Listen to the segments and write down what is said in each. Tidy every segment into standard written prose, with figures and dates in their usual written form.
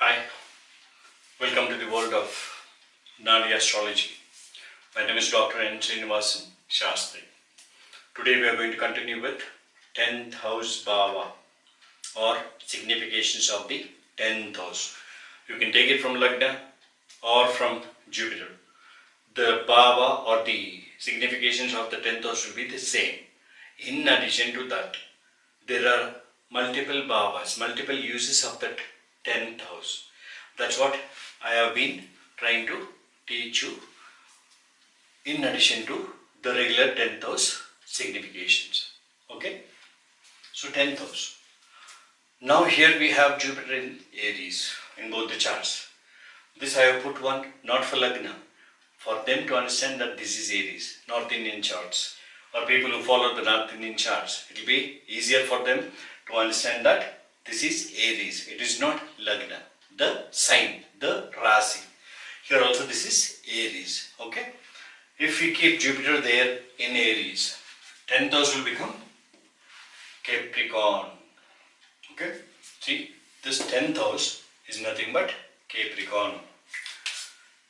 Hi, welcome to the world of Naadi Astrology. My name is Dr. N. Shastri. Today we are going to continue with 10th house Bhava or significations of the 10th house. You can take it from Lagna or from Jupiter. The Bhava or the significations of the 10th house will be the same. In addition to that, there are multiple Bhavas, multiple uses of that 10th house. That's what I have been trying to teach you in addition to the regular 10th house significations. Okay? So 10th house. Now here we have Jupiter in Aries in both the charts. This I have put one not for Lagna, for them to understand that this is Aries, North Indian charts, or people who follow the North Indian charts. It will be easier for them to understand that this is Aries. It is not Lagna. The sign, the Rasi. Here also this is Aries. Okay. If we keep Jupiter there in Aries, 10th house will become Capricorn. Okay. See, this 10th house is nothing but Capricorn.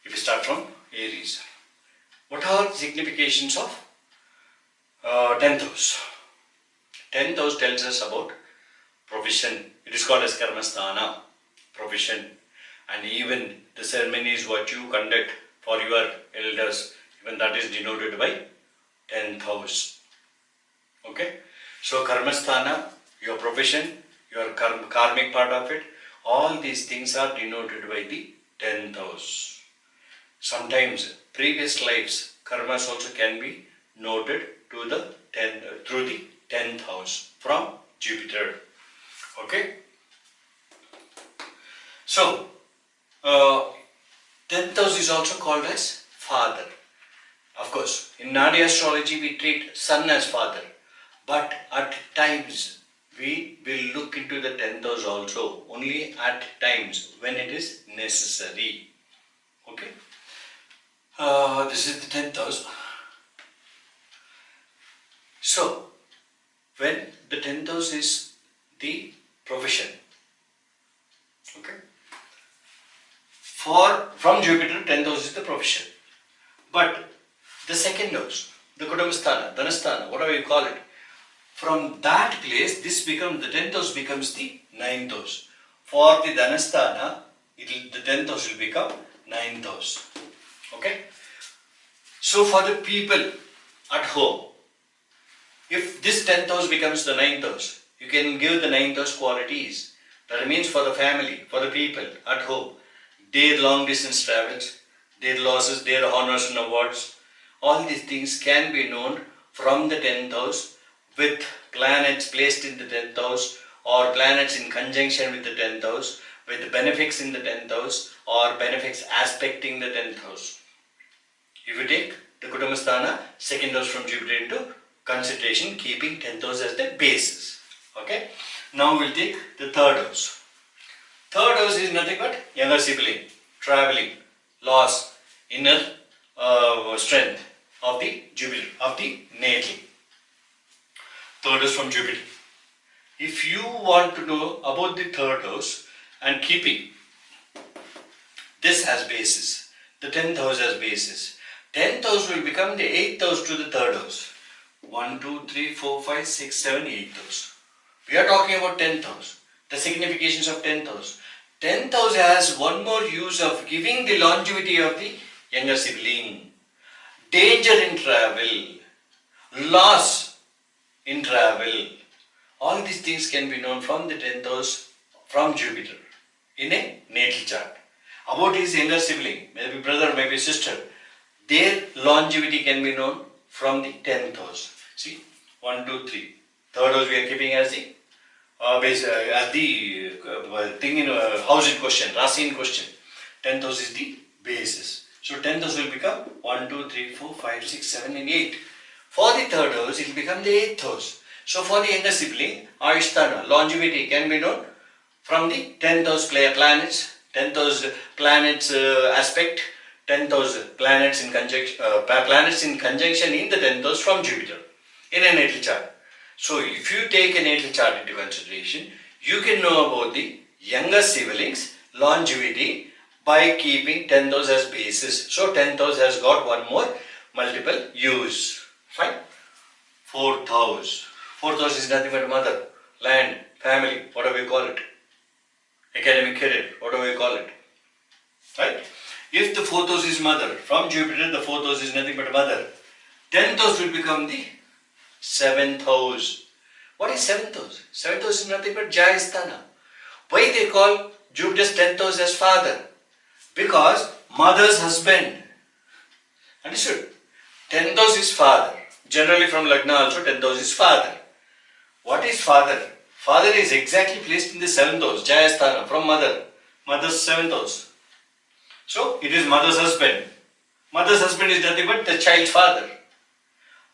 If we start from Aries, what are the significations of 10th house? 10th house tells us about provision. It is called as Karmasthana, provision. And even the ceremonies what you conduct for your elders, even that is denoted by 10th house. Okay. So Karmasthana, your profession, your karmic part of it, all these things are denoted by the 10th house. Sometimes previous lives, karmas also can be noted to the 10th, through the 10th house from Jupiter. Okay. So, 10th house is also called as father. Of course, in Naadi Astrology we treat sun as father, but at times we will look into the 10th house also, only at times when it is necessary. Okay. This is the 10th house. So, when the 10th house is the profession, okay, from Jupiter, 10th house is the profession. But the second house, the Kutumbasthana, Dhanasthana, whatever you call it, from that place, this becomes, the 10th house becomes the 9th house. For the Dhanasthana, the 10th house will become 9th house. Okay? So for the people at home, if this 10th house becomes the 9th house, you can give the 9th house qualities. That means for the family, for the people at home, their long distance travels, their losses, their honors and awards, all these things can be known from the 10th house with planets placed in the 10th house or planets in conjunction with the 10th house, with benefics in the 10th house or benefics aspecting the 10th house. If you take the Kutumbasthana, second house from Jupiter into consideration, keeping 10th house as the basis. Okay. Now we'll take the third house. Third house is nothing but younger sibling, traveling, loss, inner strength of the Jupiter, of the natal. Third house from Jupiter. If you want to know about the third house and keeping this as basis, the 10th house as basis, 10th house will become the 8th house to the third house. 1, 2, 3, 4, 5, 6, 7, 8th house. We are talking about 10th house. The significations of 10th house. 10th house has one more use of giving the longevity of the younger sibling, danger in travel, loss in travel. All these things can be known from the 10th house from Jupiter in a natal chart. About his younger sibling, maybe brother, maybe sister, their longevity can be known from the 10th house. See, 1, 2, 3. Third house we are keeping as the thing in house in question, Rasi in question. 10th house is the basis. So 10th house will become 1, 2, 3, 4, 5, 6, 7 and 8. For the third house it will become the 8th house. So for the younger sibling, Ayusthana, longevity can be known from the 10th house planets, 10th house planets aspect, 10th house planets in conjunction in the 10th house from Jupiter in a natal chart. So if you take a natal chart into consideration, you can know about the younger siblings longevity by keeping 10th house as basis. So 10th house has got one more multiple use. Fine. 4th house. 4th house is nothing but mother, land, family, whatever we call it. Academic career, whatever we call it. Right? If the 4th house is mother, from Jupiter the 4th house is nothing but mother. 10th house will become the 7th house. What is 7th house? 7th house is nothing but Jayasthana. Why they call Jupiter's 10th house as father? Because mother's husband. Understood? 10th house is father. Generally from Lagna also 10th house is father. What is father? Father is exactly placed in the 7th house, Jayasthana, from mother. Mother's 7th house. So it is mother's husband. Mother's husband is nothing but the child's father.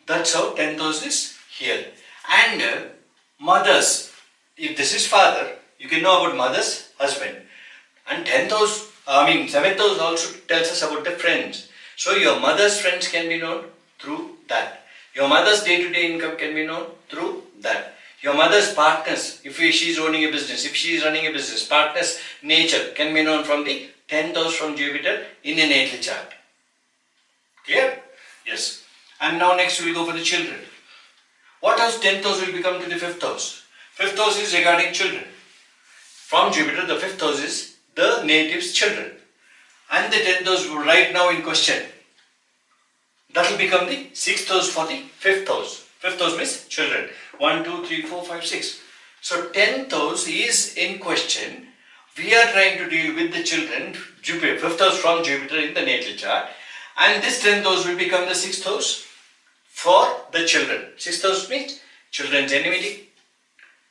That's how 10th house is here. And mother's, if this is father, you can know about mother's husband. And 7th house also tells us about the friends. So your mother's friends can be known through that. Your mother's day-to-day income can be known through that. Your mother's partners, if she is owning a business, if she is running a business, partner's nature can be known from the 10th house from Jupiter in a natal chart. Clear? Yes. And now next we will go for the children. What house 10th house will become to the 5th house? 5th house is regarding children. From Jupiter, the 5th house is the native's children. And the 10th house right now in question. That will become the 6th house for the 5th house. 5th house means children. 1, 2, 3, 4, 5, 6. So 10th house is in question. We are trying to deal with the children, Jupiter, 5th house from Jupiter in the natal chart. And this 10th house will become the 6th house for the children. 6th house means children's enmity,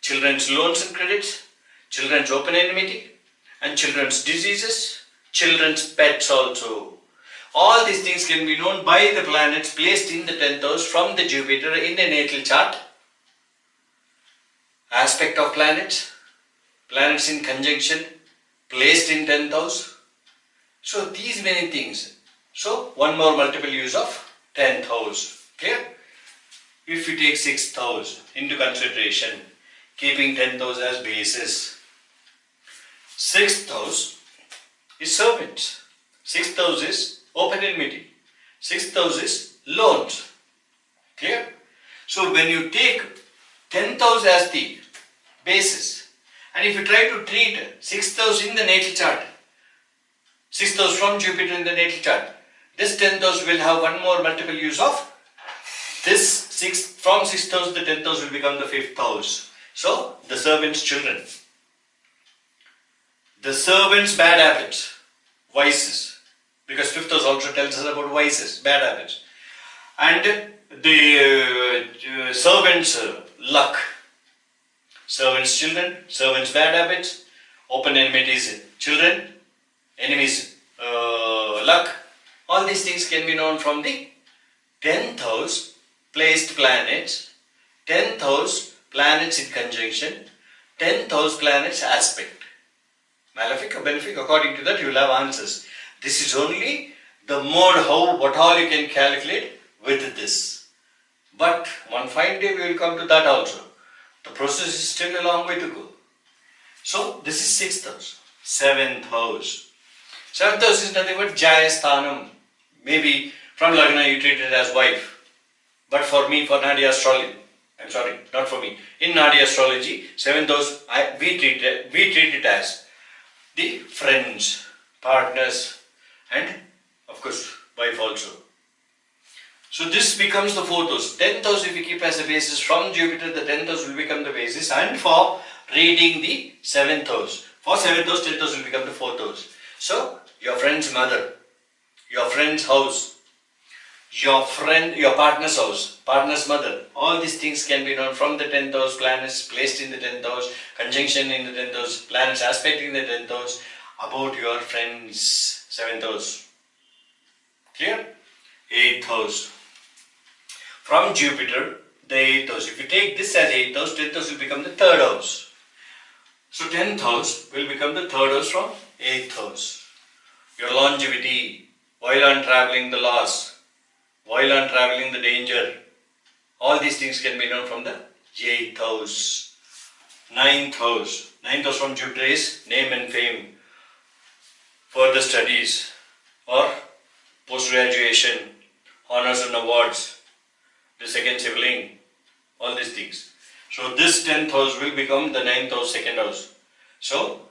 children's loans and credits, children's open enmity, and children's diseases, children's pets also. All these things can be known by the planets placed in the 10th house from the Jupiter in the natal chart. Aspect of planets, planets in conjunction, placed in 10th house. So these many things. So one more multiple use of 10th house. Clear? If we take 6th house into consideration, keeping 10th house as basis. 6th house is servants. 6th house is open enmity. 6th house is loans. Clear? So when you take 10th house as the basis, and if you try to treat 6th house in the natal chart, 6th house from Jupiter in the natal chart, this 10th house will have one more multiple use of this 6th, from 6th house the 10th house will become the 5th house. So the servant's children, the servant's bad habits, vices, because 5th house also tells us about vices, bad habits, and the servant's luck, servant's children, servant's bad habits, open enmities, children, enemies, luck. All these things can be known from the 10th house placed planets, 10th house planets in conjunction, 10th house planets aspect. Malefic or benefic, according to that you will have answers. This is only the mode how, what all you can calculate with this. But one fine day we will come to that also. The process is still a long way to go. So this is 6th house. 7th house. 7th house is nothing but Jayasthanam. Maybe from Lagna you treat it as wife. But for me, for Naadi Astrology, I'm sorry, not for me. In Naadi Astrology, 7th house, we treat it as the friends, partners, and of course, wife also. So this becomes the 4th house. 10th house if we keep as a basis from Jupiter, the 10th house will become the basis, and for reading the 7th house. For 7th house, 10th house will become the 4th house. So your friend's mother, your friend's house, your partner's house, partner's mother, all these things can be known from the 10th house, planets placed in the 10th house, conjunction in the 10th house, planets aspect in the 10th house, about your friend's 7th house. Clear? 8th house. From Jupiter, the 8th house. If you take this as 8th house, 10th house will become the 3rd house. So 10th house will become the 3rd house from 8th house. Your longevity, while on traveling the loss, while on traveling the danger, all these things can be known from the 8th house. 9th house. 9th house from Jupiter is name and fame. further studies or post-graduation, honors and awards, the second sibling, all these things. So this 10th house will become the 9th house, second house. So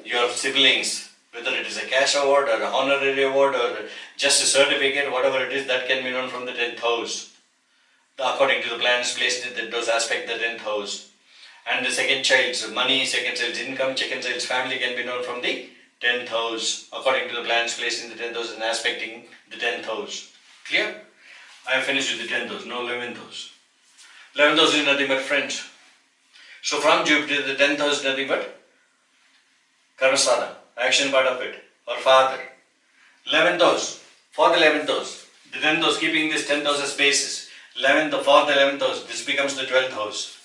your siblings, whether it is a cash award or a honorary award or just a certificate, whatever it is, that can be known from the 10th house. According to the planets placed in those aspect, the 10th house. And the second child's money, second child's income, second child's family can be known from the 10th house, according to the planets placed in the 10th house and aspecting the 10th house. Clear? I have finished with the 10th house, now 11th house. 11th house is nothing but friends. So from Jupiter, the 10th house is nothing but Karmasthana, action part of it, or father. 11th house, for the 11th house, the 10th house, keeping this 10th house as basis. 11th, for the 11th house, this becomes the 12th house.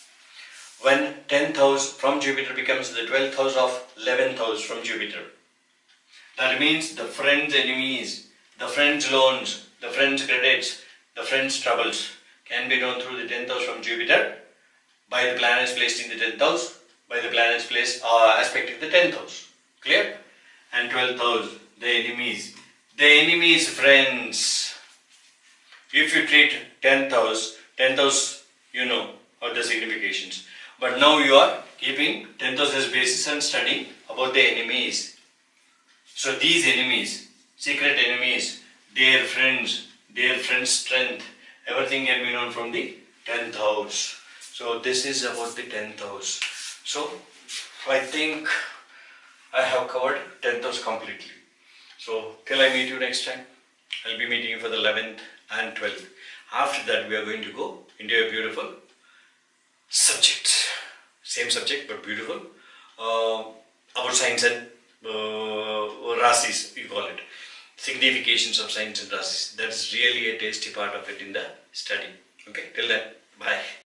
When 10th house from Jupiter becomes the 12th house of 11th house from Jupiter. That means the friends' enemies, the friends' loans, the friends' credits, the friends' troubles can be known through the 10th house from Jupiter by the planets placed in the 10th house, by the planets placed aspecting the 10th house. Clear? And 12th house, the enemies. The enemies, friends. If you treat 10th house, you know what the significations. But now you are keeping 10th house as basis and studying about the enemies. So these enemies, secret enemies, their friends strength, everything can be known from the 10th house. So this is about the 10th house. So I think I have covered 10th house completely. So till I meet you next time, I'll be meeting you for the 11th and 12th. After that we are going to go into a beautiful subject. Same subject but beautiful. About signs and rasis, we call it. Significations of signs and rasis. That's really a tasty part of it in the study. Okay, till then, bye.